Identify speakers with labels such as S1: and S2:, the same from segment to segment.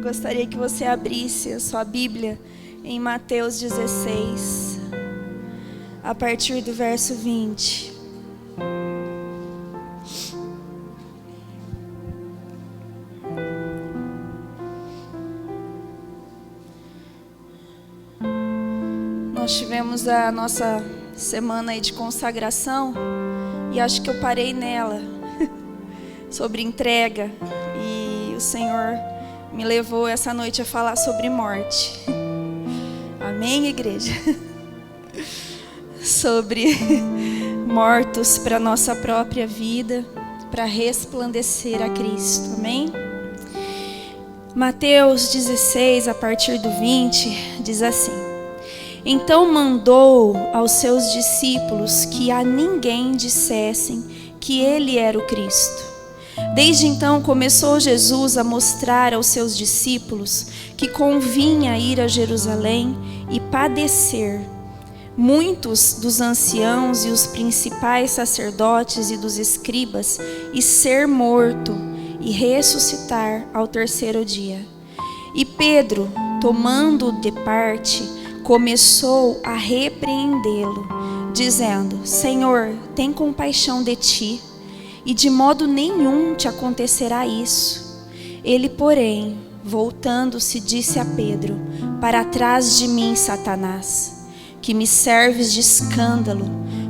S1: gostaria que você abrisse a sua Bíblia em Mateus 16, a partir do verso 20. Nós tivemos a nossa semana aí de consagração e acho que eu parei nela, sobre entrega, e o Senhor me levou essa noite a falar sobre morte. Amém, igreja? Sobre mortos para nossa própria vida, para resplandecer a Cristo. Amém? Mateus 16, a partir do 20, diz assim: Então mandou aos seus discípulos que a ninguém dissessem que ele era o Cristo. Desde então começou Jesus a mostrar aos seus discípulos que convinha ir a Jerusalém e padecer muitos dos anciãos e os principais sacerdotes e dos escribas, e ser morto e ressuscitar ao terceiro dia. E Pedro, tomando-o de parte, começou a repreendê-lo, dizendo: Senhor, tem compaixão de ti, e de modo nenhum te acontecerá isso. Ele, porém, voltando-se, disse a Pedro: Para trás de mim, Satanás, que me serves de escândalo,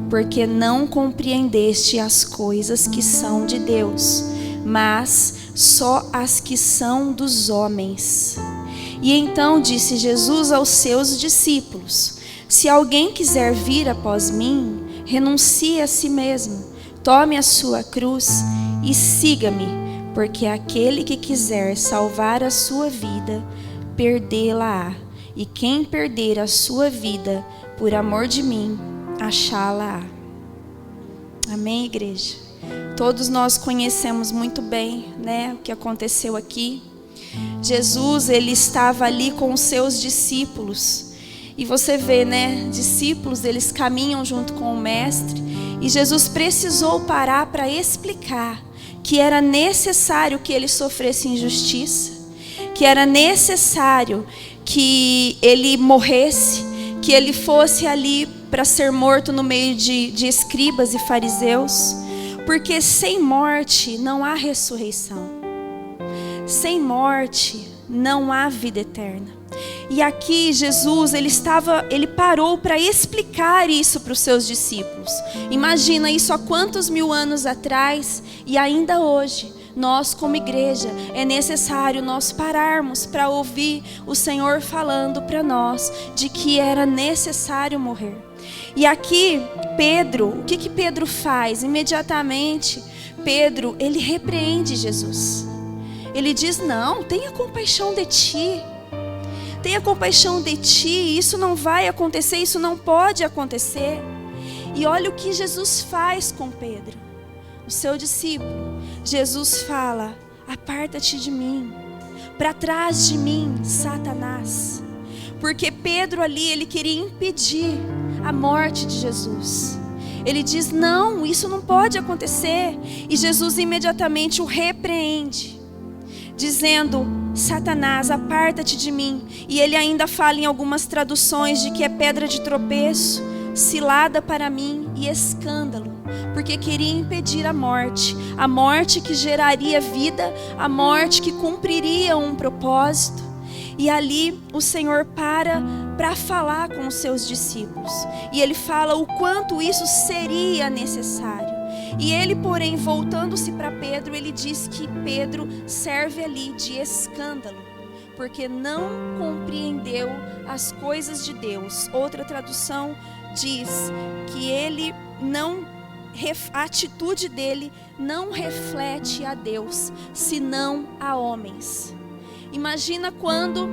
S1: porque não compreendeste as coisas que são de Deus, mas só as que são dos homens. E então disse Jesus aos seus discípulos: Se alguém quiser vir após mim, renuncie a si mesmo, tome a sua cruz e siga-me, porque aquele que quiser salvar a sua vida, perdê-la-á, e quem perder a sua vida por amor de mim, achá-la-á. Amém, igreja? Todos nós conhecemos muito bem, né, o que aconteceu aqui. Jesus, ele estava ali com os seus discípulos. E você vê, né, discípulos, eles caminham junto com o mestre. E Jesus precisou parar para explicar que era necessário que ele sofresse injustiça, que era necessário que ele morresse, que ele fosse ali para ser morto no meio de escribas e fariseus. Porque sem morte não há ressurreição. Sem morte não há vida eterna. E aqui Jesus, ele parou para explicar isso para os seus discípulos. Imagina isso há quantos mil anos atrás, e ainda hoje, nós como igreja, é necessário nós pararmos para ouvir o Senhor falando para nós de que era necessário morrer. E aqui, Pedro, o que Pedro faz? Imediatamente, Pedro, ele repreende Jesus. Ele diz: não, tenha compaixão de ti. Tenha compaixão de ti, isso não vai acontecer, isso não pode acontecer. E olha o que Jesus faz com Pedro, o seu discípulo. Jesus fala: aparta-te de mim, para trás de mim, Satanás. Porque Pedro ali, ele queria impedir a morte de Jesus. Ele diz: não, isso não pode acontecer. E Jesus imediatamente o repreende, dizendo: Satanás, aparta-te de mim. E ele ainda fala em algumas traduções de que é pedra de tropeço, cilada para mim e escândalo, porque queria impedir a morte que geraria vida, a morte que cumpriria um propósito. E ali o Senhor para falar com os seus discípulos, e ele fala o quanto isso seria necessário. E ele, porém, voltando-se para Pedro, ele diz que Pedro serve ali de escândalo, porque não compreendeu as coisas de Deus. Outra tradução diz que a atitude dele não reflete a Deus, senão a homens. Imagina quando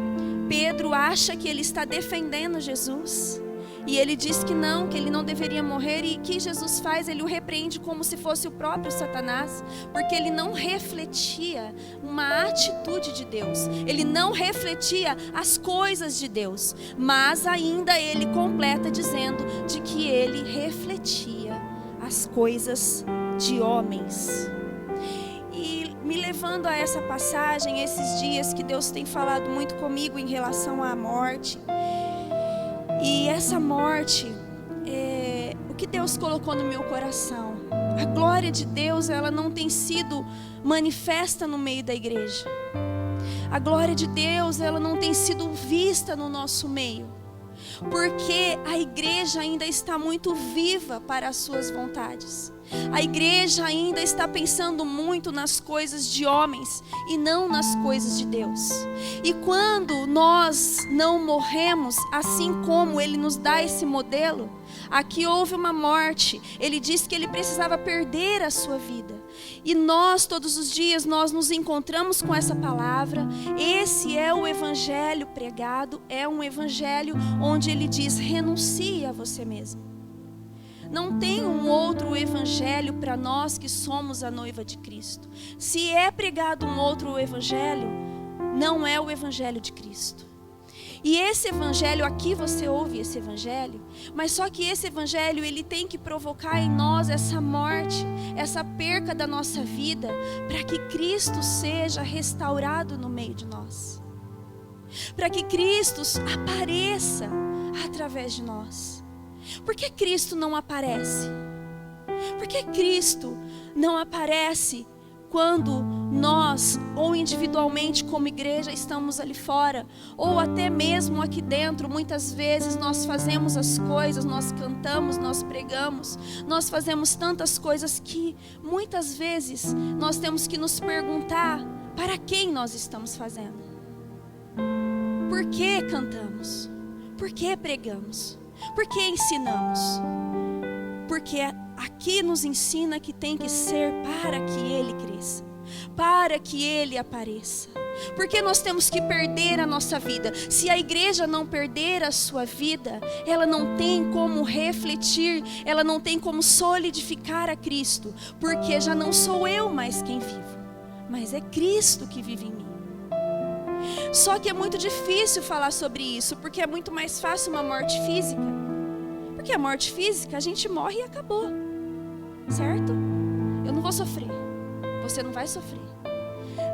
S1: Pedro acha que ele está defendendo Jesus, e ele diz que ele não deveria morrer, e que Jesus faz? Ele o repreende como se fosse o próprio Satanás, porque ele não refletia uma atitude de Deus, ele não refletia as coisas de Deus, mas ainda ele completa dizendo de que ele refletia as coisas de homens. E me levando a essa passagem, esses dias que Deus tem falado muito comigo em relação à morte. E essa morte, o que Deus colocou no meu coração, a glória de Deus, ela não tem sido manifesta no meio da igreja. A glória de Deus, ela não tem sido vista no nosso meio, porque a igreja ainda está muito viva para as suas vontades. A igreja ainda está pensando muito nas coisas de homens e não nas coisas de Deus. E quando nós não morremos, assim como Ele nos dá esse modelo, aqui houve uma morte. Ele disse que ele precisava perder a sua vida. E nós, todos os dias, nós nos encontramos com essa palavra. Esse é o evangelho pregado, é um evangelho onde ele diz: renuncie a você mesmo. Não tem um outro evangelho para nós que somos a noiva de Cristo. Se é pregado um outro evangelho, não é o evangelho de Cristo. E esse evangelho, aqui você ouve esse evangelho, mas só que esse evangelho, ele tem que provocar em nós essa morte, essa perca da nossa vida, para que Cristo seja restaurado no meio de nós. Para que Cristo apareça através de nós. Por que Cristo não aparece? Por que Cristo não aparece quando nós, ou individualmente como igreja, estamos ali fora, ou até mesmo aqui dentro? Muitas vezes nós fazemos as coisas, nós cantamos, nós pregamos, nós fazemos tantas coisas que muitas vezes nós temos que nos perguntar para quem nós estamos fazendo. Por que cantamos? Por que pregamos? Por que ensinamos? Porque aqui nos ensina que tem que ser para que Ele cresça, para que Ele apareça. Porque nós temos que perder a nossa vida. Se a igreja não perder a sua vida, ela não tem como refletir, ela não tem como solidificar a Cristo. Porque já não sou eu mais quem vivo, mas é Cristo que vive em mim. Só que é muito difícil falar sobre isso, porque é muito mais fácil uma morte física. Porque a morte física, a gente morre e acabou, certo? Eu não vou sofrer, você não vai sofrer.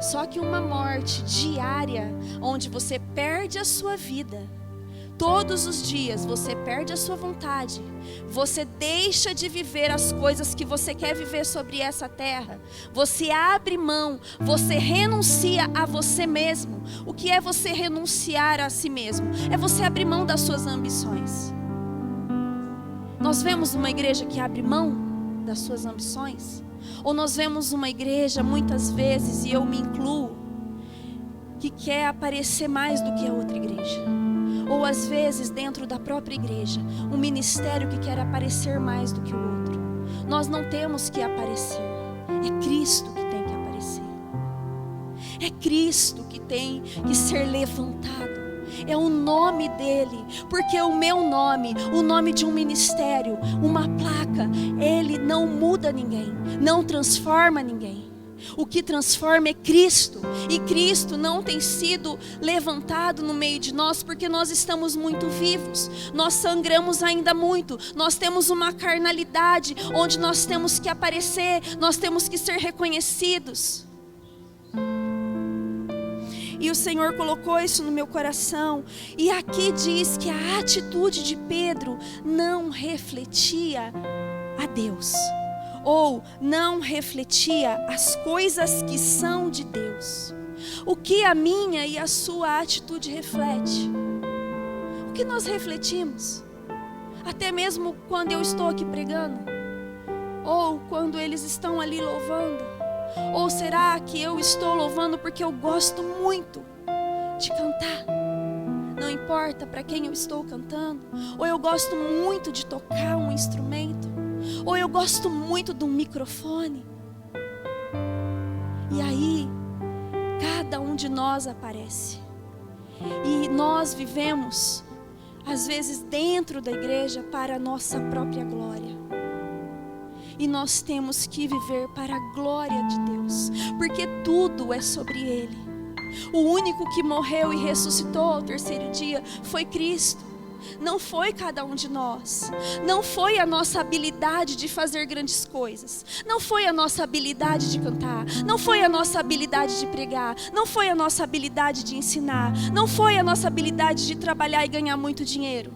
S1: Só que uma morte diária, onde você perde a sua vida, todos os dias você perde a sua vontade, você deixa de viver as coisas que você quer viver sobre essa terra, você abre mão, você renuncia a você mesmo. O que é você renunciar a si mesmo? É você abrir mão das suas ambições. Nós vemos uma igreja que abre mão das suas ambições? Ou nós vemos uma igreja, muitas vezes, e eu me incluo, que quer aparecer mais do que a outra igreja? Ou às vezes, dentro da própria igreja, um ministério que quer aparecer mais do que o outro. Nós não temos que aparecer, é Cristo que tem que aparecer. É Cristo que tem que ser levantado. É o nome dele, porque o meu nome, o nome de um ministério, uma placa, ele não muda ninguém, não transforma ninguém. O que transforma é Cristo, e Cristo não tem sido levantado no meio de nós, porque nós estamos muito vivos, nós sangramos ainda muito, nós temos uma carnalidade, onde nós temos que aparecer, nós temos que ser reconhecidos. E o Senhor colocou isso no meu coração. E aqui diz que a atitude de Pedro não refletia a Deus, ou não refletia as coisas que são de Deus. O que a minha e a sua atitude reflete? O que nós refletimos? Até mesmo quando eu estou aqui pregando, ou quando eles estão ali louvando. Ou será que eu estou louvando porque eu gosto muito de cantar? Não importa para quem eu estou cantando. Ou eu gosto muito de tocar um instrumento. Ou eu gosto muito de um microfone. E aí, cada um de nós aparece. E nós vivemos, às vezes, dentro da igreja para a nossa própria glória. E nós temos que viver para a glória de Deus, porque tudo é sobre Ele. O único que morreu e ressuscitou ao terceiro dia foi Cristo. Não foi cada um de nós. Não foi a nossa habilidade de fazer grandes coisas. Não foi a nossa habilidade de cantar. Não foi a nossa habilidade de pregar. Não foi a nossa habilidade de ensinar. Não foi a nossa habilidade de trabalhar e ganhar muito dinheiro.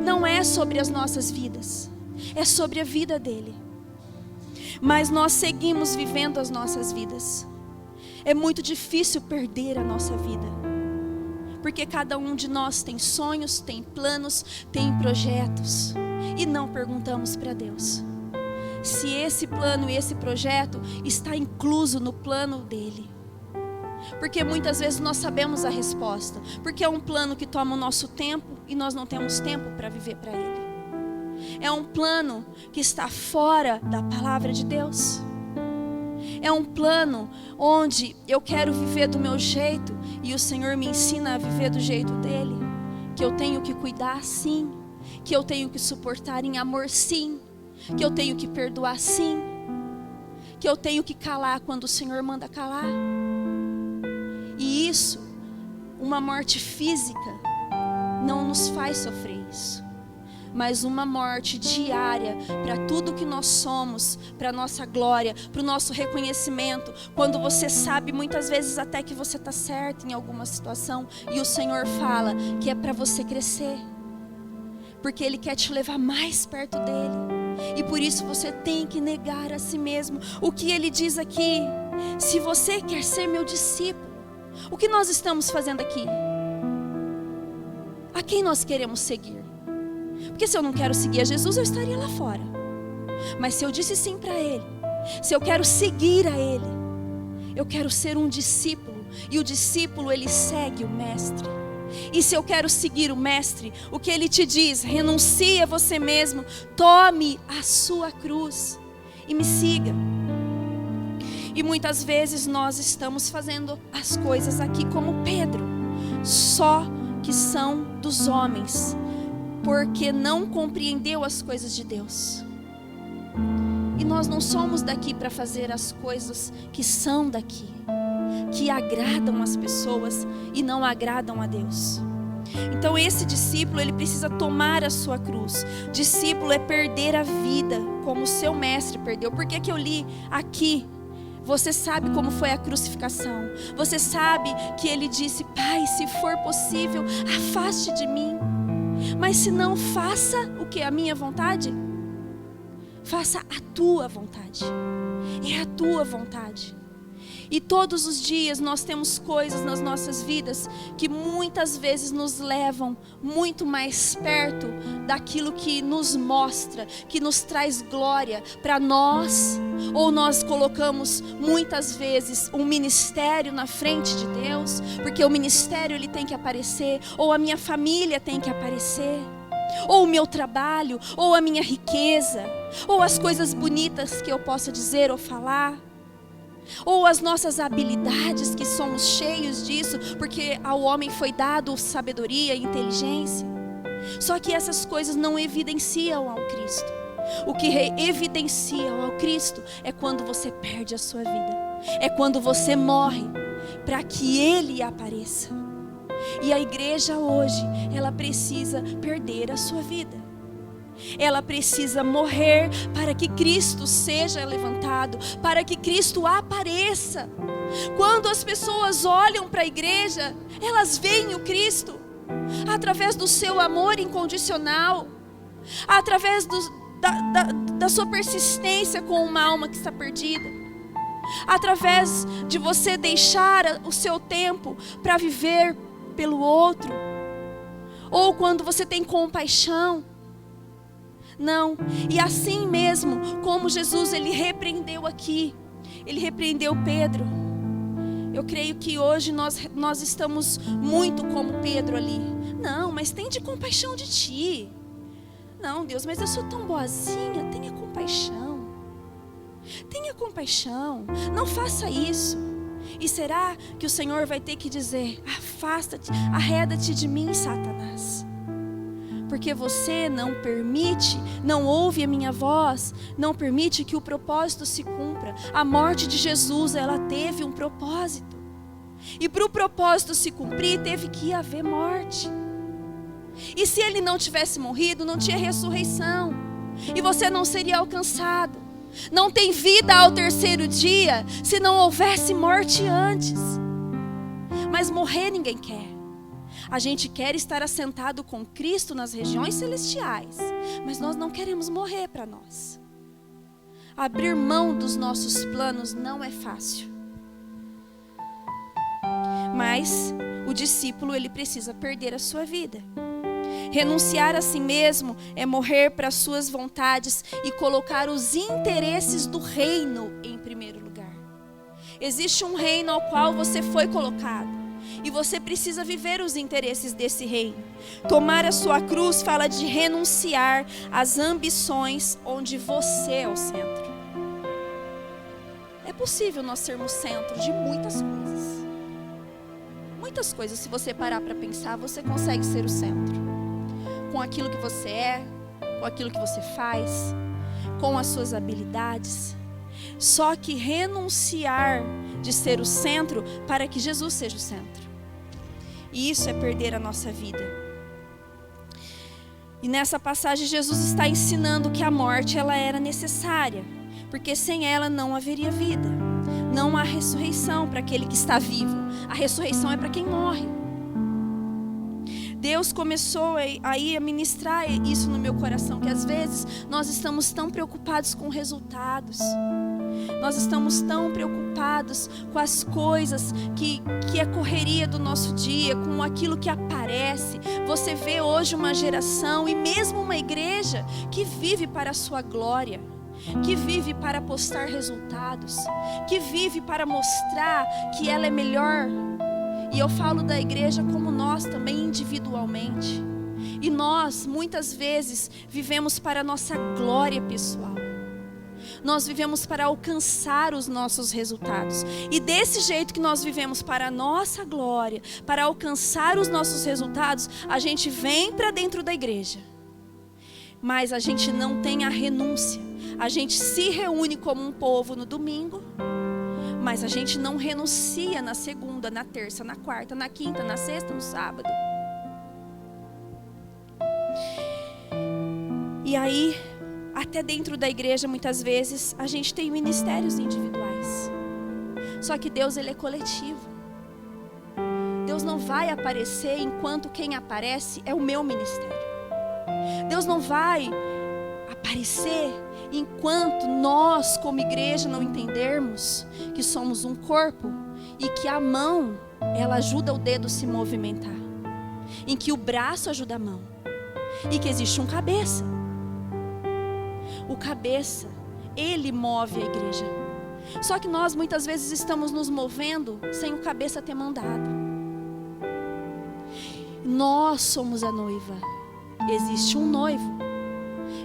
S1: Não é sobre as nossas vidas. É sobre a vida dele. Mas nós seguimos vivendo as nossas vidas. É muito difícil perder a nossa vida. Porque cada um de nós tem sonhos, tem planos, tem projetos. E não perguntamos para Deus se esse plano e esse projeto está incluso no plano dele. Porque muitas vezes nós sabemos a resposta. Porque é um plano que toma o nosso tempo e nós não temos tempo para viver para ele. É um plano que está fora da palavra de Deus. É um plano onde eu quero viver do meu jeito e o Senhor me ensina a viver do jeito dele. Que eu tenho que cuidar sim. Que eu tenho que suportar em amor sim. Que eu tenho que perdoar sim. Que eu tenho que calar quando o Senhor manda calar. E isso, uma morte física, não nos faz sofrer isso. Mas uma morte diária para tudo que nós somos, para a nossa glória, para o nosso reconhecimento. Quando você sabe muitas vezes até que você está certo em alguma situação e o Senhor fala que é para você crescer. Porque Ele quer te levar mais perto dEle. E por isso você tem que negar a si mesmo. O que Ele diz aqui, se você quer ser meu discípulo, o que nós estamos fazendo aqui? A quem nós queremos seguir? Porque se eu não quero seguir a Jesus, eu estaria lá fora. Mas se eu disse sim para Ele, se eu quero seguir a Ele, eu quero ser um discípulo. E o discípulo, ele segue o mestre. E se eu quero seguir o mestre, o que ele te diz? Renuncie a você mesmo, tome a sua cruz e me siga. E muitas vezes nós estamos fazendo as coisas aqui como Pedro, só que são dos homens, porque não compreendeu as coisas de Deus. E nós não somos daqui para fazer as coisas que são daqui, que agradam as pessoas e não agradam a Deus. Então esse discípulo, ele precisa tomar a sua cruz. Discípulo é perder a vida, como o seu mestre perdeu. Por que eu li aqui? Você sabe como foi a crucificação. Você sabe que ele disse: Pai, se for possível, afaste de mim. Mas se não, faça o que? A minha vontade? Faça a tua vontade. É a tua vontade. E todos os dias nós temos coisas nas nossas vidas que muitas vezes nos levam muito mais perto daquilo que nos mostra, que nos traz glória para nós. Ou nós colocamos muitas vezes um ministério na frente de Deus, porque o ministério ele tem que aparecer, ou a minha família tem que aparecer, ou o meu trabalho, ou a minha riqueza, ou as coisas bonitas que eu possa dizer ou falar. Ou as nossas habilidades, que somos cheios disso, porque ao homem foi dado sabedoria e inteligência. Só que essas coisas não evidenciam ao Cristo. O que evidencia ao Cristo é quando você perde a sua vida. É quando você morre para que Ele apareça. E a igreja hoje, ela precisa perder a sua vida. Ela precisa morrer para que Cristo seja levantado, para que Cristo apareça. Quando as pessoas olham para a igreja, elas veem o Cristo através do seu amor incondicional, através da sua persistência com uma alma que está perdida, através de você deixar o seu tempo para viver pelo outro, ou quando você tem compaixão. Não, e assim mesmo como Jesus ele repreendeu aqui, ele repreendeu Pedro. Eu creio que hoje nós estamos muito como Pedro ali. Não, mas tem de compaixão de ti. Não, Deus, mas eu sou tão boazinha, tenha compaixão. Tenha compaixão, não faça isso. E será que o Senhor vai ter que dizer: afasta-te, arreda-te de mim, Satanás? Porque você não permite, não ouve a minha voz, não permite que o propósito se cumpra. A morte de Jesus, ela teve um propósito. E para o propósito se cumprir, teve que haver morte. E se ele não tivesse morrido, não tinha ressurreição. E você não seria alcançado. Não tem vida ao terceiro dia se não houvesse morte antes. Mas morrer ninguém quer. A gente quer estar assentado com Cristo nas regiões celestiais, mas nós não queremos morrer para nós. Abrir mão dos nossos planos não é fácil. Mas o discípulo, ele precisa perder a sua vida. Renunciar a si mesmo é morrer para as suas vontades e colocar os interesses do reino em primeiro lugar. Existe um reino ao qual você foi colocado. E você precisa viver os interesses desse reino. Tomar a sua cruz fala de renunciar às ambições onde você é o centro. É possível nós sermos centro de muitas coisas. Muitas coisas, se você parar para pensar, você consegue ser o centro. Com aquilo que você é, com aquilo que você faz, com as suas habilidades. Só que renunciar de ser o centro para que Jesus seja o centro. E isso é perder a nossa vida. E nessa passagem Jesus está ensinando que a morte ela era necessária, porque sem ela não haveria vida. Não há ressurreição para aquele que está vivo. A ressurreição é para quem morre. Deus começou aí a ministrar isso no meu coração, que às vezes nós estamos tão preocupados com resultados. Nós estamos tão preocupados com as coisas que é correria do nosso dia, com aquilo que aparece. Você vê hoje uma geração e mesmo uma igreja que vive para a sua glória, que vive para postar resultados, que vive para mostrar que ela é melhor. E eu falo da igreja como nós também individualmente. E nós muitas vezes vivemos para a nossa glória pessoal. Nós vivemos para alcançar os nossos resultados. E desse jeito que nós vivemos para a nossa glória, para alcançar os nossos resultados, a gente vem para dentro da igreja. Mas a gente não tem a renúncia. A gente se reúne como um povo no domingo, mas a gente não renuncia na segunda, na terça, na quarta, na quinta, na sexta, no sábado. E aí, até dentro da igreja, muitas vezes, a gente tem ministérios individuais. Só que Deus, ele é coletivo. Deus não vai aparecer enquanto quem aparece é o meu ministério. Deus não vai aparecer enquanto nós, como igreja, não entendermos que somos um corpo e que a mão, ela ajuda o dedo a se movimentar. Em que o braço ajuda a mão. E que existe um cabeça. O cabeça, ele move a igreja. Só que nós muitas vezes estamos nos movendo sem o cabeça ter mandado. Nós somos a noiva. Existe um noivo.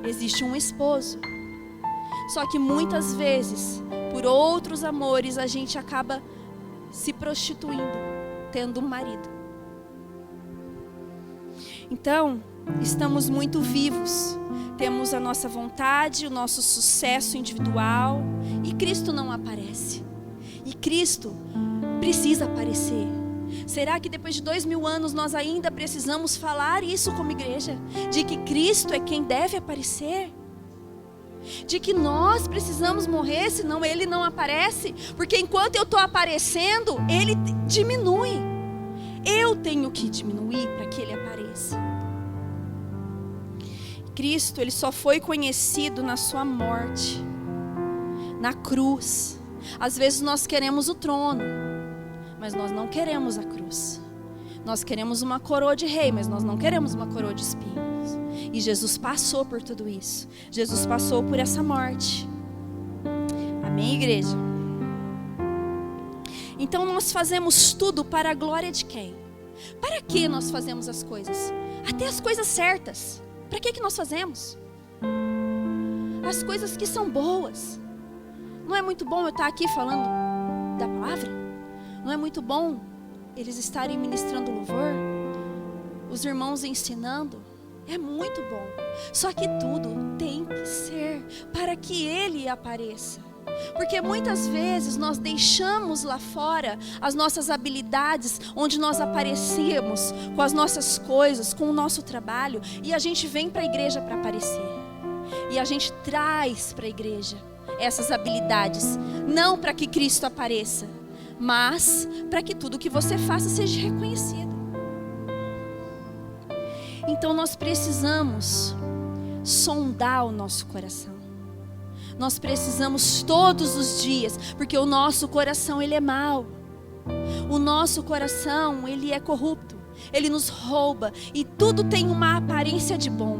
S1: Existe um esposo. Só que muitas vezes, por outros amores, a gente acaba se prostituindo, tendo um marido. Então, estamos muito vivos. Temos a nossa vontade, o nosso sucesso individual. E Cristo não aparece. E Cristo precisa aparecer. Será que depois de 2000 anos nós ainda precisamos falar isso como igreja? De que Cristo é quem deve aparecer? De que nós precisamos morrer, senão Ele não aparece? Porque enquanto eu estou aparecendo, Ele diminui. Eu tenho que diminuir para que Ele apareça. Cristo, Ele só foi conhecido na sua morte, na cruz. Às vezes nós queremos o trono, mas nós não queremos a cruz. Nós queremos uma coroa de rei, mas nós não queremos uma coroa de espinhos. E Jesus passou por tudo isso. Jesus passou por essa morte. Amém, igreja? Então nós fazemos tudo para a glória de quem? Para que nós fazemos as coisas? Até as coisas certas. Para que nós fazemos? As coisas que são boas. Não é muito bom eu estar aqui falando da palavra? Não é muito bom eles estarem ministrando louvor? Os irmãos ensinando? É muito bom. Só que tudo tem que ser para que Ele apareça. Porque muitas vezes nós deixamos lá fora as nossas habilidades, onde nós aparecemos com as nossas coisas, com o nosso trabalho, e a gente vem para a igreja para aparecer. E a gente traz para a igreja essas habilidades, não para que Cristo apareça, mas para que tudo que você faça seja reconhecido. Então nós precisamos sondar o nosso coração. Nós precisamos todos os dias, porque o nosso coração ele é mau. O nosso coração ele é corrupto, ele nos rouba e tudo tem uma aparência de bom.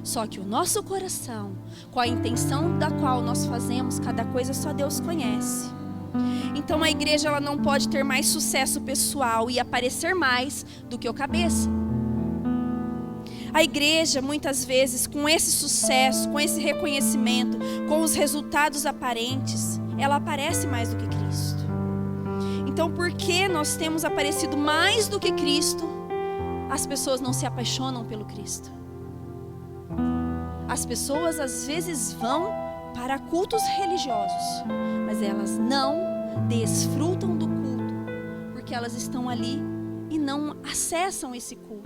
S1: Só que o nosso coração, com a intenção da qual nós fazemos cada coisa, só Deus conhece. Então a igreja ela não pode ter mais sucesso pessoal e aparecer mais do que o cabeça. A igreja, muitas vezes, com esse sucesso, com esse reconhecimento, com os resultados aparentes, ela aparece mais do que Cristo. Então, porque nós temos aparecido mais do que Cristo, as pessoas não se apaixonam pelo Cristo. As pessoas, às vezes, vão para cultos religiosos, mas elas não desfrutam do culto, porque elas estão ali e não acessam esse culto.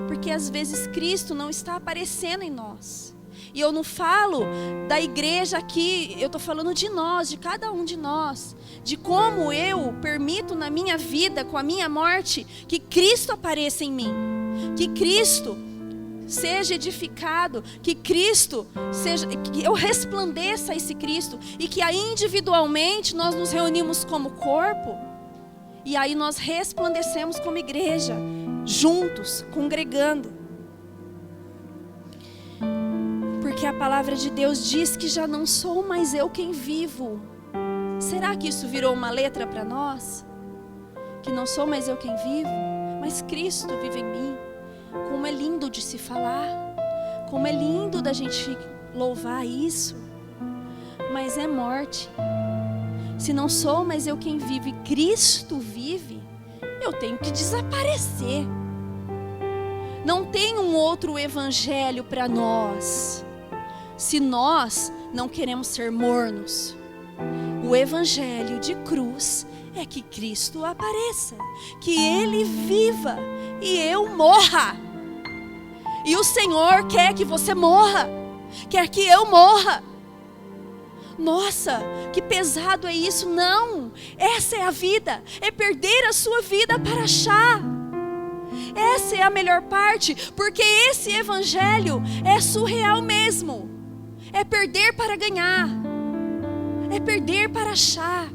S1: Porque às vezes Cristo não está aparecendo em nós. E eu não falo da igreja aqui, eu estou falando de nós, de cada um de nós. De como eu permito na minha vida, com a minha morte, que Cristo apareça em mim. Que Cristo seja edificado, que Cristo seja, que eu resplandeça esse Cristo. E que aí individualmente nós nos reunimos como corpo. E aí nós resplandecemos como igreja. Juntos, congregando. Porque a palavra de Deus diz que já não sou mais eu quem vivo. Será que isso virou uma letra para nós? Que não sou mais eu quem vivo, mas Cristo vive em mim. Como é lindo de se falar, como é lindo da gente louvar isso. Mas é morte. Se não sou mais eu quem vive, Cristo vive, eu tenho que desaparecer. Não tem um outro evangelho para nós, se nós não queremos ser mornos. O evangelho de cruz é que Cristo apareça, que Ele viva e eu morra. E o Senhor quer que você morra, quer que eu morra. Nossa, que pesado é isso. Não, essa é a vida, é perder a sua vida para achar. Essa é a melhor parte, porque esse evangelho é surreal mesmo. É perder para ganhar, é perder para achar.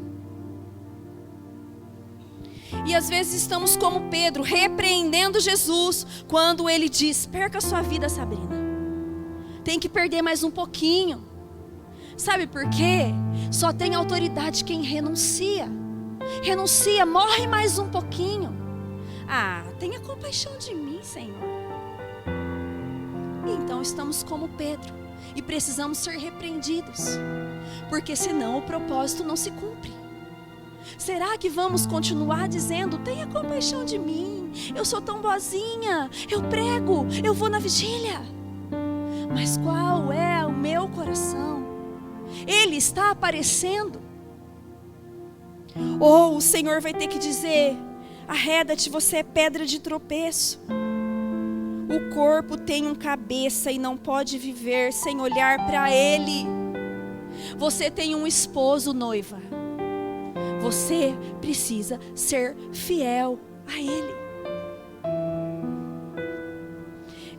S1: E às vezes estamos como Pedro, repreendendo Jesus, quando ele diz: perca a sua vida, Sabrina, tem que perder mais um pouquinho. Sabe por quê? Só tem autoridade quem renuncia. Renuncia, morre mais um pouquinho. Ah, tenha compaixão de mim, Senhor. Então estamos como Pedro e precisamos ser repreendidos, porque senão o propósito não se cumpre. Será que vamos continuar dizendo: tenha compaixão de mim, eu sou tão boazinha, eu prego, eu vou na vigília? Mas qual é o meu coração? Ele está aparecendo? Ou o Senhor vai ter que dizer: arreda-te, você é pedra de tropeço. O corpo tem um cabeça e não pode viver sem olhar para Ele. Você tem um esposo, noiva. Você precisa ser fiel a Ele.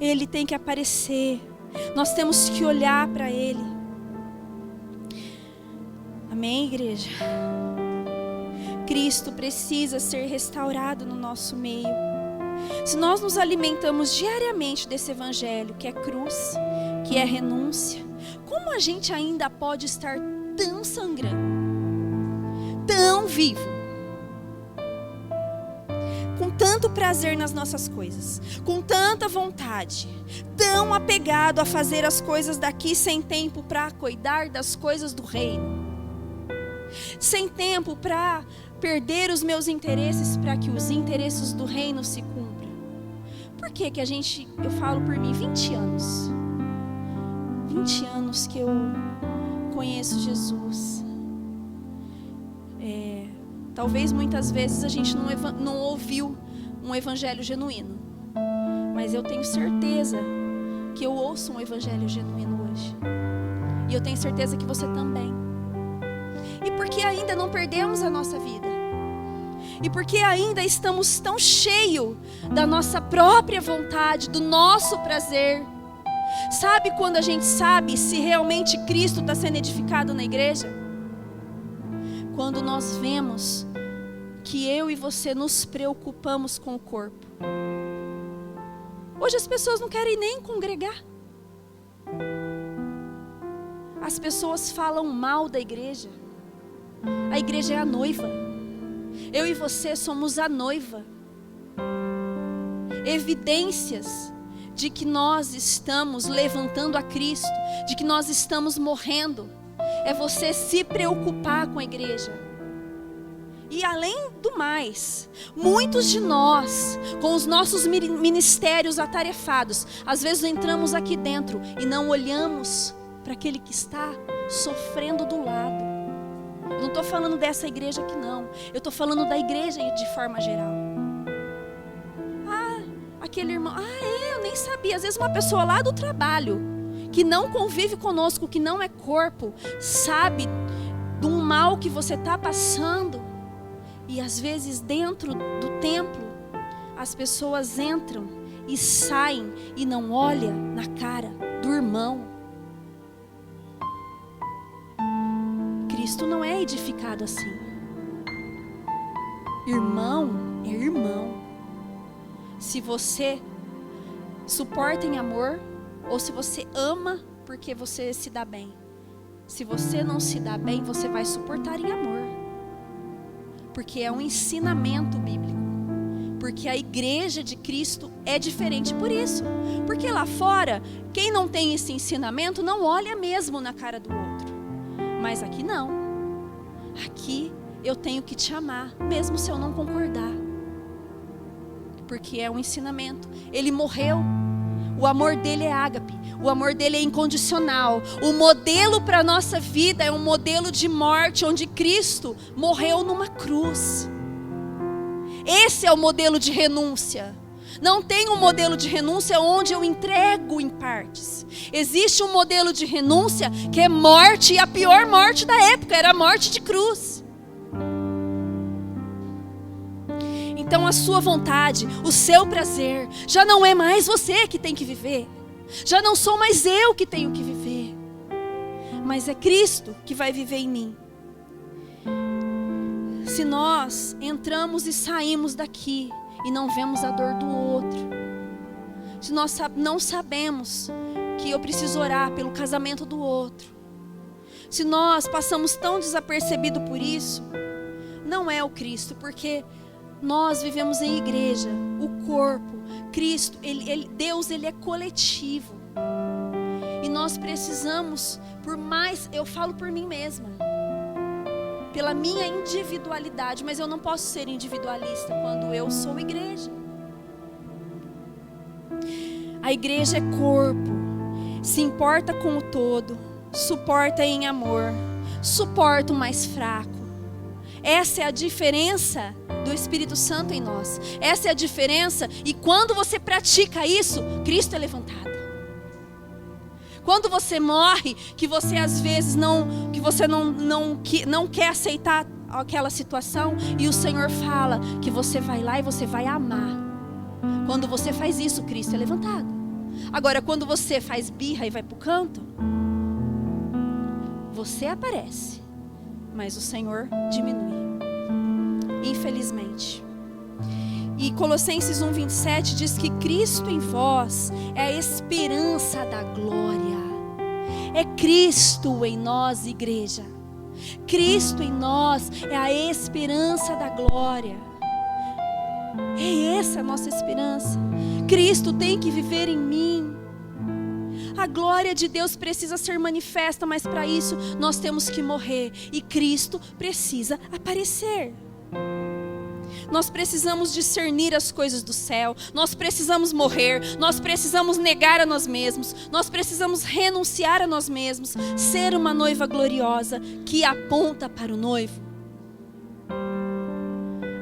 S1: Ele tem que aparecer. Nós temos que olhar para Ele. Amém, igreja? Cristo precisa ser restaurado no nosso meio. Se nós nos alimentamos diariamente desse evangelho, que é cruz, que é renúncia, como a gente ainda pode estar tão sangrando, tão vivo, com tanto prazer nas nossas coisas, com tanta vontade, tão apegado a fazer as coisas daqui, sem tempo para cuidar das coisas do reino, sem tempo para perder os meus interesses para que os interesses do reino se cumpram? Por que que eu falo por mim, 20 anos que eu conheço Jesus. Talvez muitas vezes a gente não ouviu um evangelho genuíno, mas eu tenho certeza que eu ouço um evangelho genuíno hoje. E eu tenho certeza que você também. E porque ainda não perdemos a nossa vida. E porque ainda estamos tão cheios da nossa própria vontade, do nosso prazer. Sabe quando a gente sabe se realmente Cristo está sendo edificado na igreja? Quando nós vemos que eu e você nos preocupamos com o corpo. Hoje as pessoas não querem nem congregar. As pessoas falam mal da igreja. A igreja é a noiva. Eu e você somos a noiva. Evidências de que nós estamos levantando a Cristo, de que nós estamos morrendo, é você se preocupar com a igreja. E além do mais, muitos de nós, com os nossos ministérios atarefados, às vezes entramos aqui dentro e não olhamos para aquele que está sofrendo do lado. Eu não estou falando dessa igreja aqui não, eu estou falando da igreja de forma geral. Aquele irmão, eu nem sabia. Às vezes uma pessoa lá do trabalho, que não convive conosco, que não é corpo, sabe do mal que você está passando. E às vezes dentro do templo, as pessoas entram e saem e não olham na cara do irmão. Cristo não é edificado assim. Irmão é irmão. Se você suporta em amor, ou se você ama porque você se dá bem. Se você não se dá bem, você vai suportar em amor. Porque é um ensinamento bíblico. Porque a igreja de Cristo é diferente por isso. Porque lá fora, quem não tem esse ensinamento não olha mesmo na cara do outro. Mas aqui não. Aqui eu tenho que te amar, mesmo se eu não concordar. Porque é um ensinamento. Ele morreu. O amor dele é ágape. O amor dele é incondicional. O modelo para a nossa vida é um modelo de morte, onde Cristo morreu numa cruz. Esse é o modelo de renúncia. Não tem um modelo de renúncia onde eu entrego em partes. Existe um modelo de renúncia que é morte, e a pior morte da época era a morte de cruz. Então a sua vontade, o seu prazer, já não é mais você que tem que viver. Já não sou mais eu que tenho que viver. Mas é Cristo que vai viver em mim. Se nós entramos e saímos daqui e não vemos a dor do outro, se nós não sabemos que eu preciso orar pelo casamento do outro, se nós passamos tão desapercebido por isso, não é o Cristo, porque nós vivemos em igreja, o corpo, Cristo, Deus, Ele é coletivo. E nós precisamos, por mais, eu falo por mim mesma, pela minha individualidade, mas eu não posso ser individualista quando eu sou igreja. A igreja é corpo, se importa com o todo, suporta em amor, suporta o mais fraco. Essa é a diferença do Espírito Santo em nós. Essa é a diferença. E quando você pratica isso, Cristo é levantado. Quando você morre, que você às vezes não quer aceitar aquela situação, e o Senhor fala que você vai lá e você vai amar. Quando você faz isso, Cristo é levantado. Agora, quando você faz birra e vai para o canto, você aparece, mas o Senhor diminui. Infelizmente. E Colossenses 1:27 diz que Cristo em vós é a esperança da glória. É Cristo em nós, igreja. Cristo em nós é a esperança da glória. É essa a nossa esperança. Cristo tem que viver em mim. A glória de Deus precisa ser manifesta, mas para isso nós temos que morrer. E Cristo precisa aparecer. Nós precisamos discernir as coisas do céu. Nós precisamos morrer. Nós precisamos negar a nós mesmos. Nós precisamos renunciar a nós mesmos. Ser uma noiva gloriosa que aponta para o noivo.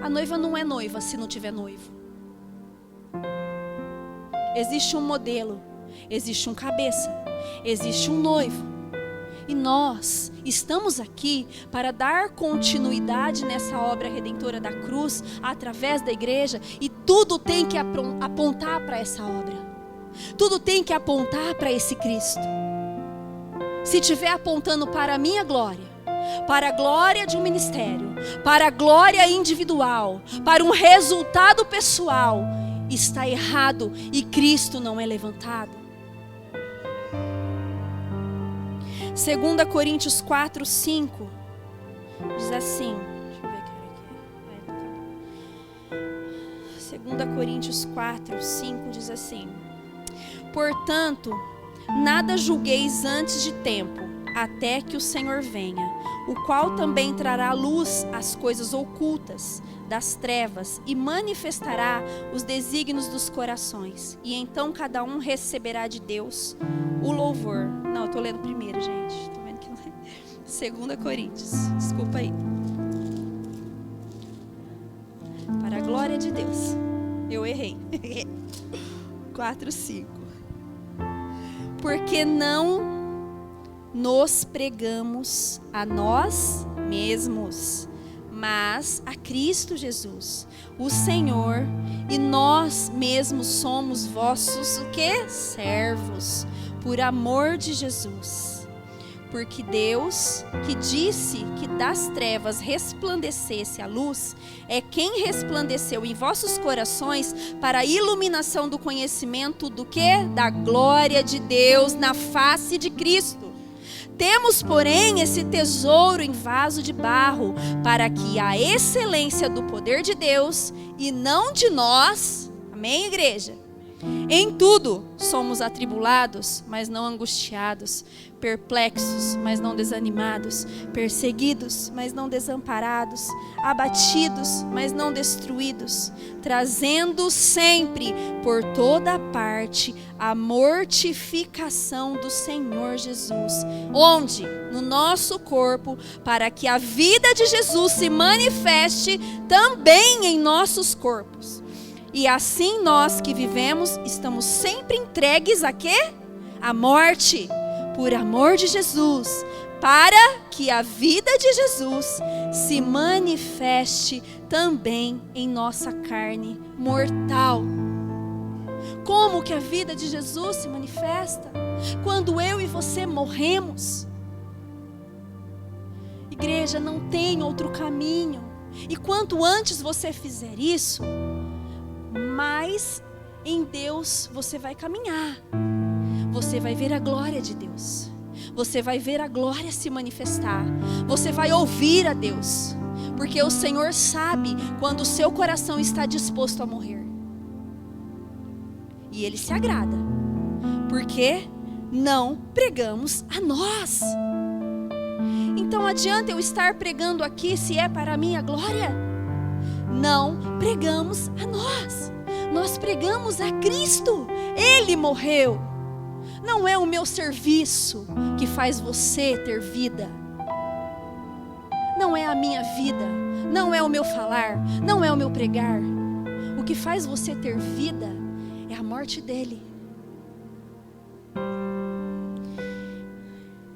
S1: A noiva não é noiva se não tiver noivo. Existe um modelo. Existe um cabeça. Existe um noivo. E nós estamos aqui para dar continuidade nessa obra redentora da cruz, através da igreja, e tudo tem que apontar para essa obra. Tudo tem que apontar para esse Cristo. Se estiver apontando para a minha glória, para a glória de um ministério, para a glória individual, para um resultado pessoal, está errado e Cristo não é levantado. 2 Coríntios 4, 5 diz assim, deixa eu ver que aqui. 2 Coríntios 4, 5 diz assim: portanto, nada julgueis antes de tempo, até que o Senhor venha, o qual também trará à luz as coisas ocultas das trevas e manifestará os desígnios dos corações. E então cada um receberá de Deus o louvor. Não, eu estou lendo primeiro, gente. Estou vendo que não é. 2 Coríntios, desculpa aí. Para a glória de Deus. Eu errei. 4, 5. Porque não nos pregamos a nós mesmos, mas a Cristo Jesus, o Senhor, e nós mesmos somos vossos o quê? Servos, por amor de Jesus. Porque Deus, que disse que das trevas resplandecesse a luz, é quem resplandeceu em vossos corações para a iluminação do conhecimento do quê? Da glória de Deus na face de Cristo. Temos, porém, esse tesouro em vaso de barro, para que a excelência do poder de Deus, e não de nós, amém, igreja? Em tudo somos atribulados, mas não angustiados, perplexos, mas não desanimados, perseguidos, mas não desamparados, abatidos, mas não destruídos, trazendo sempre por toda parte a mortificação do Senhor Jesus, onde? No nosso corpo, para que a vida de Jesus se manifeste também em nossos corpos. E assim nós que vivemos, estamos sempre entregues a quê? A morte, por amor de Jesus, para que a vida de Jesus se manifeste também em nossa carne mortal. Como que a vida de Jesus se manifesta? Quando eu e você morremos. Igreja, não tem outro caminho. E quanto antes você fizer isso, mais em Deus você vai caminhar. Você vai ver a glória de Deus. Você vai ver a glória se manifestar. Você vai ouvir a Deus. Porque o Senhor sabe quando o seu coração está disposto a morrer. E Ele se agrada. Porque não pregamos a nós. Então adianta eu estar pregando aqui se é para a minha glória? Não pregamos a nós. Nós pregamos a Cristo. Ele morreu. Não é o meu serviço que faz você ter vida. Não é a minha vida. Não é o meu falar. Não é o meu pregar. O que faz você ter vida é a morte dele.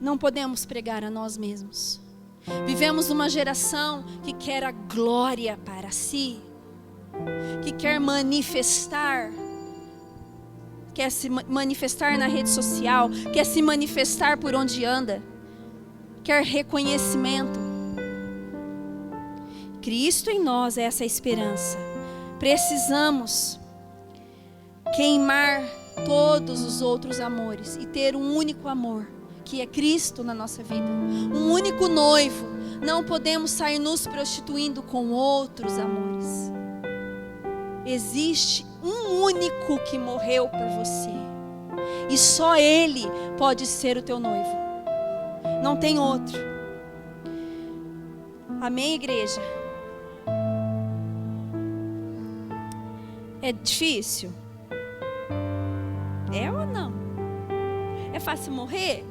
S1: Não podemos pregar a nós mesmos. Vivemos uma geração que quer a glória para si, que quer manifestar, quer se manifestar na rede social, quer se manifestar por onde anda, quer reconhecimento. Cristo em nós é essa esperança. Precisamos queimar todos os outros amores e ter um único amor, que é Cristo na nossa vida, um único noivo. Não podemos sair nos prostituindo com outros amores. Existe um único que morreu por você, e só Ele pode ser o teu noivo. Não tem outro. Amém, igreja? É difícil? É ou não? É fácil morrer?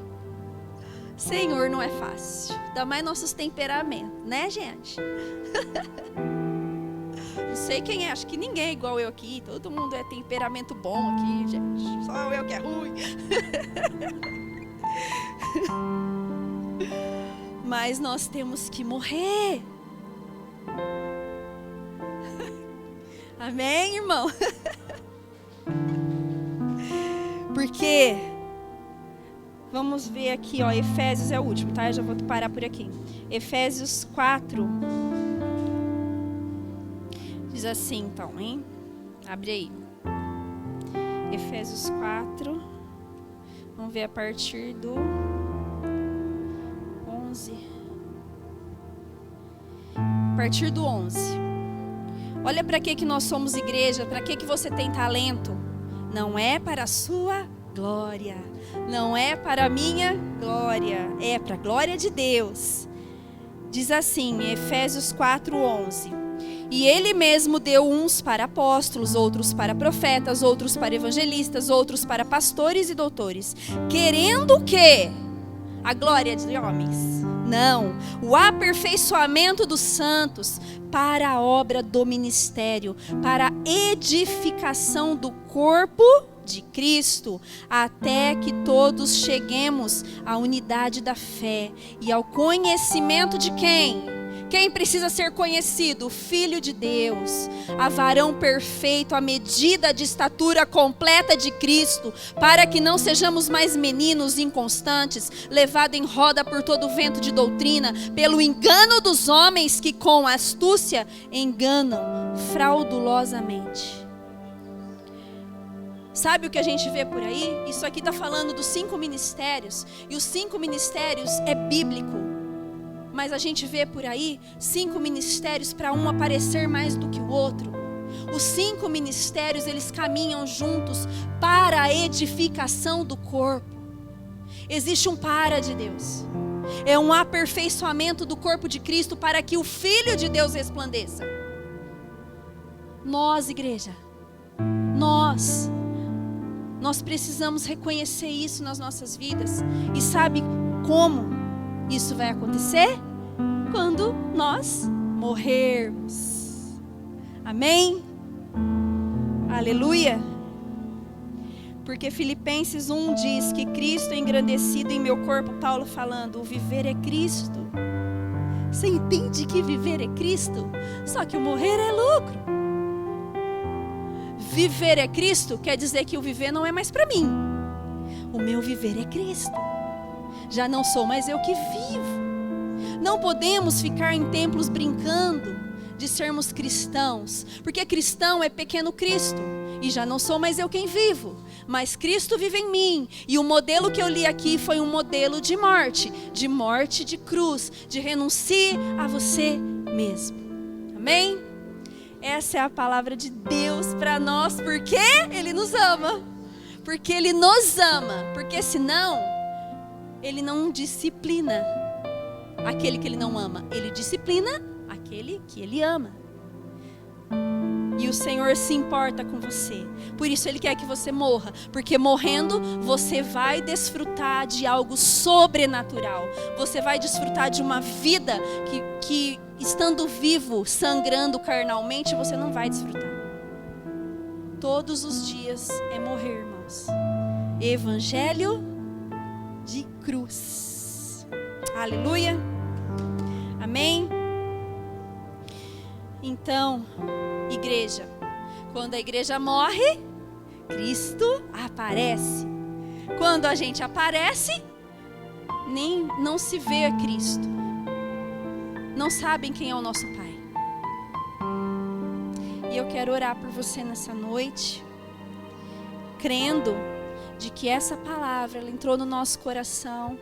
S1: Senhor, não é fácil. Ainda mais nossos temperamentos, né, gente? Não sei quem é, acho que ninguém é igual eu aqui. Todo mundo é temperamento bom aqui, gente. Só eu que é ruim. Mas nós temos que morrer. Amém, irmão? Porque, vamos ver aqui, ó, Efésios é o último, tá? Eu já vou parar por aqui. Efésios 4. Diz assim, então, hein? Abre aí. Efésios 4. Vamos ver a partir do 11. A partir do 11. Olha para que nós somos igreja, para que você tem talento. Não é para a sua glória, não é para a minha glória, é para a glória de Deus. Diz assim, Efésios 4:11. E ele mesmo deu uns para apóstolos, outros para profetas, outros para evangelistas, outros para pastores e doutores, querendo o quê? A glória de homens? Não, o aperfeiçoamento dos santos para a obra do ministério, para a edificação do corpo de Cristo, até que todos cheguemos à unidade da fé e ao conhecimento de quem? Quem precisa ser conhecido? O Filho de Deus, a varão perfeito, à medida de estatura completa de Cristo, para que não sejamos mais meninos inconstantes, levados em roda por todo o vento de doutrina, pelo engano dos homens que com astúcia enganam fraudulosamente. Sabe o que a gente vê por aí? Isso aqui está falando dos 5 ministérios, e os 5 ministérios é bíblico. Mas a gente vê por aí 5 ministérios para um aparecer mais do que o outro. Os 5 ministérios, eles caminham juntos para a edificação do corpo. Existe um para de Deus. É um aperfeiçoamento do corpo de Cristo para que o Filho de Deus resplandeça. Nós, igreja, nós precisamos reconhecer isso nas nossas vidas. E sabe como isso vai acontecer? Quando nós morrermos. Amém? Aleluia. Porque Filipenses 1 diz que Cristo é engrandecido em meu corpo. Paulo falando, o viver é Cristo. Você entende que viver é Cristo? Só que o morrer é lucro. Viver é Cristo quer dizer que o viver não é mais para mim. O meu viver é Cristo. Já não sou mais eu que vivo. Não podemos ficar em templos brincando de sermos cristãos, porque cristão é pequeno Cristo, e já não sou mais eu quem vivo, mas Cristo vive em mim. E o modelo que eu li aqui foi um modelo de morte de cruz, de renuncie a você mesmo. Amém? Essa é a palavra de Deus para nós, porque Ele nos ama, porque Ele nos ama, porque senão Ele não disciplina aquele que Ele não ama, Ele disciplina aquele que Ele ama. E o Senhor se importa com você. Por isso Ele quer que você morra, porque morrendo você vai desfrutar de algo sobrenatural. Você vai desfrutar de uma vida que estando vivo, sangrando carnalmente, você não vai desfrutar. Todos os dias é morrer, irmãos. Evangelho de cruz. Aleluia. Amém? Então, igreja, quando a igreja morre, Cristo aparece. Quando a gente aparece, não se vê a Cristo. Não sabem quem é o nosso Pai. E eu quero orar por você nessa noite, crendo de que essa palavra ela entrou no nosso coração,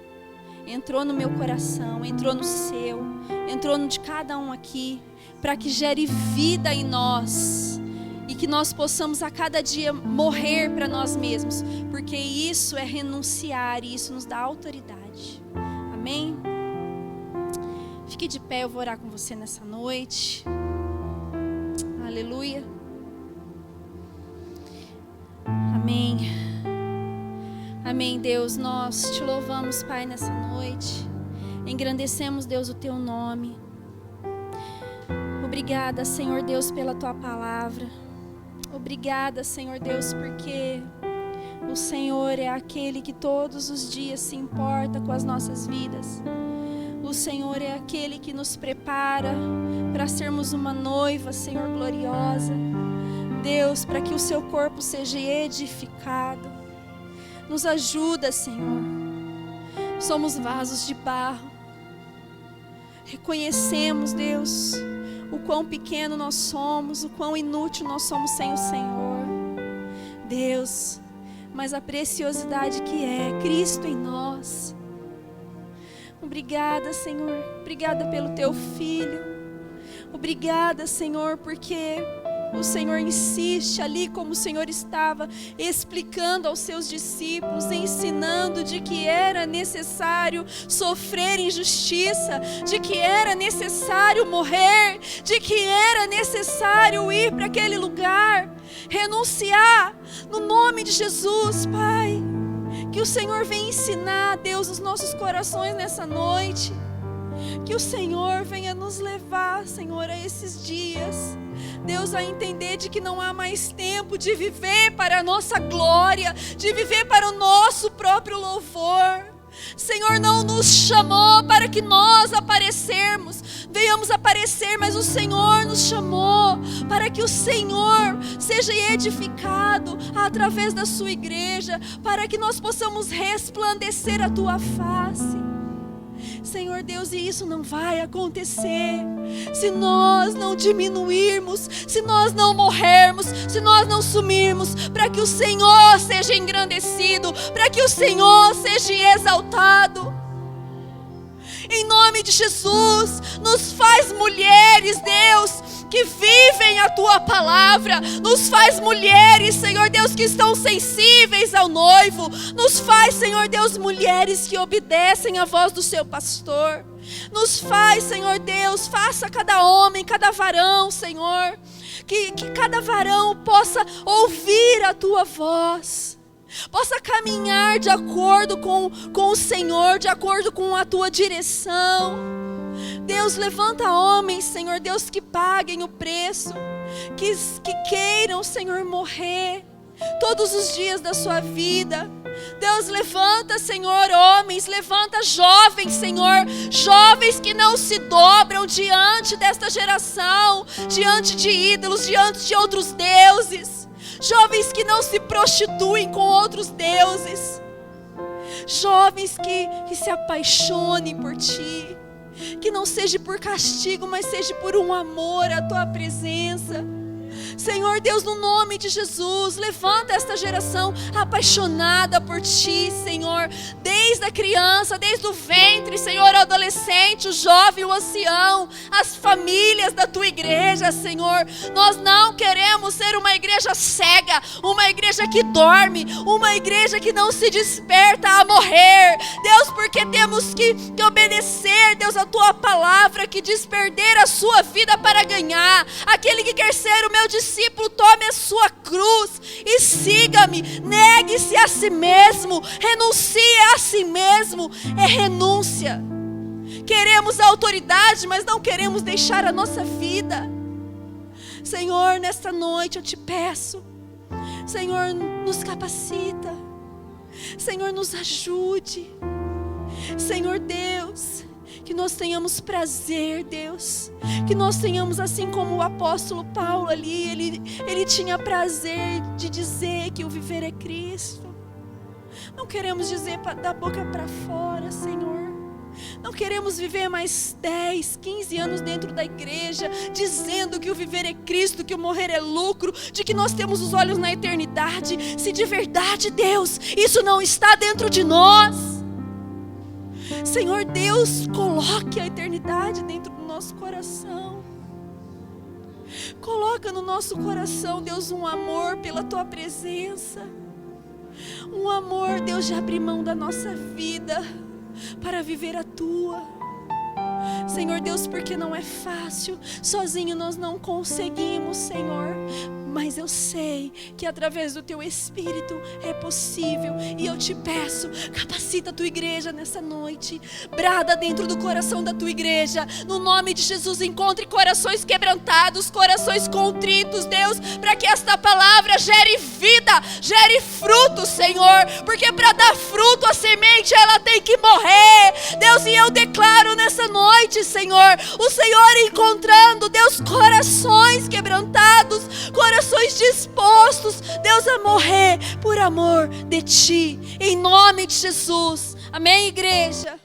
S1: entrou no meu coração, entrou no seu, entrou no de cada um aqui, para que gere vida em nós e que nós possamos a cada dia morrer para nós mesmos, porque isso é renunciar e isso nos dá autoridade. Amém? Fique de pé, eu vou orar com você nessa noite. Aleluia. Amém. Amém, Deus. Nós te louvamos, Pai, nessa noite. Engrandecemos, Deus, o teu nome. Obrigada, Senhor Deus, pela tua palavra. Obrigada, Senhor Deus, porque o Senhor é aquele que todos os dias se importa com as nossas vidas. O Senhor é aquele que nos prepara para sermos uma noiva, Senhor, gloriosa. Deus, para que o seu corpo seja edificado. Nos ajuda, Senhor. Somos vasos de barro. Reconhecemos, Deus, o quão pequeno nós somos, o quão inútil nós somos sem o Senhor. Deus, mas a preciosidade que é Cristo em nós. Obrigada, Senhor. Obrigada pelo teu Filho. Obrigada, Senhor, porque o Senhor insiste ali, como o Senhor estava explicando aos seus discípulos, ensinando de que era necessário sofrer injustiça, de que era necessário morrer, de que era necessário ir para aquele lugar, renunciar no nome de Jesus, Pai. Que o Senhor venha ensinar, Deus, os nossos corações nessa noite. Que o Senhor venha nos levar, Senhor, a esses dias. Deus, a entender de que não há mais tempo de viver para a nossa glória, de viver para o nosso próprio louvor. Senhor não nos chamou para que nós venhamos aparecer, mas o Senhor nos chamou para que o Senhor seja edificado através da sua igreja, para que nós possamos resplandecer a tua face. Senhor Deus, e isso não vai acontecer se nós não diminuirmos, se nós não morrermos, se nós não sumirmos, para que o Senhor seja engrandecido, para que o Senhor seja exaltado. Em nome de Jesus, nos faz mulheres, Deus, que vivem a tua palavra. Nos faz mulheres, Senhor Deus, que estão sensíveis ao noivo. Nos faz, Senhor Deus, mulheres que obedecem à voz do seu pastor. Nos faz, Senhor Deus, faça cada homem, cada varão, Senhor, que cada varão possa ouvir a tua voz, possa caminhar de acordo com o Senhor, de acordo com a tua direção. Deus, levanta homens, Senhor Deus, que paguem o preço, que queiram, Senhor, morrer todos os dias da sua vida. Deus, levanta, Senhor, homens, levanta jovens, Senhor, jovens que não se dobram diante desta geração, diante de ídolos, diante de outros deuses, jovens que não se prostituem com outros deuses, jovens que se apaixonem por Ti, que não seja por castigo, mas seja por um amor à Tua presença. Senhor Deus, no nome de Jesus, levanta esta geração apaixonada por Ti, Senhor, desde a criança, desde o ventre, Senhor, o adolescente, o jovem, o ancião, as famílias da Tua igreja, Senhor. Nós não queremos ser uma igreja cega, uma igreja que dorme, uma igreja que não se desperta a morrer, Deus, porque temos que obedecer, Deus, a Tua palavra, que diz perder a sua vida para ganhar. Aquele que quer ser o meu discípulo, tome a sua cruz e siga-me. Negue-se a si mesmo, renuncie a si mesmo. É renúncia. Queremos a autoridade, mas não queremos deixar a nossa vida. Senhor, nesta noite eu te peço, Senhor, nos capacita, Senhor, nos ajude, Senhor Deus, que nós tenhamos prazer, Deus, que nós tenhamos, assim como o apóstolo Paulo ali, ele tinha prazer de dizer que o viver é Cristo. Não queremos dizer da boca para fora, Senhor. Não queremos viver mais 10, 15 anos dentro da igreja, dizendo que o viver é Cristo, que o morrer é lucro, de que nós temos os olhos na eternidade, se de verdade, Deus, isso não está dentro de nós. Senhor Deus, coloque a eternidade dentro do nosso coração. Coloca no nosso coração, Deus, um amor pela Tua presença. Um amor, Deus, de abrir mão da nossa vida para viver a Tua. Senhor Deus, porque não é fácil, sozinho nós não conseguimos, Senhor. mas eu sei que através do teu Espírito é possível. E eu te peço, capacita a tua igreja nessa noite, brada dentro do coração da tua igreja, no nome de Jesus. Encontre corações quebrantados, corações contritos, Deus, para que esta palavra gere vida, gere fruto, Senhor, porque para dar fruto a semente ela tem que morrer, Deus. E eu declaro nessa noite, Senhor, o Senhor encontrando, Deus, corações quebrantados, corações dispostos, Deus, a morrer por amor de Ti, em nome de Jesus. Amém, igreja?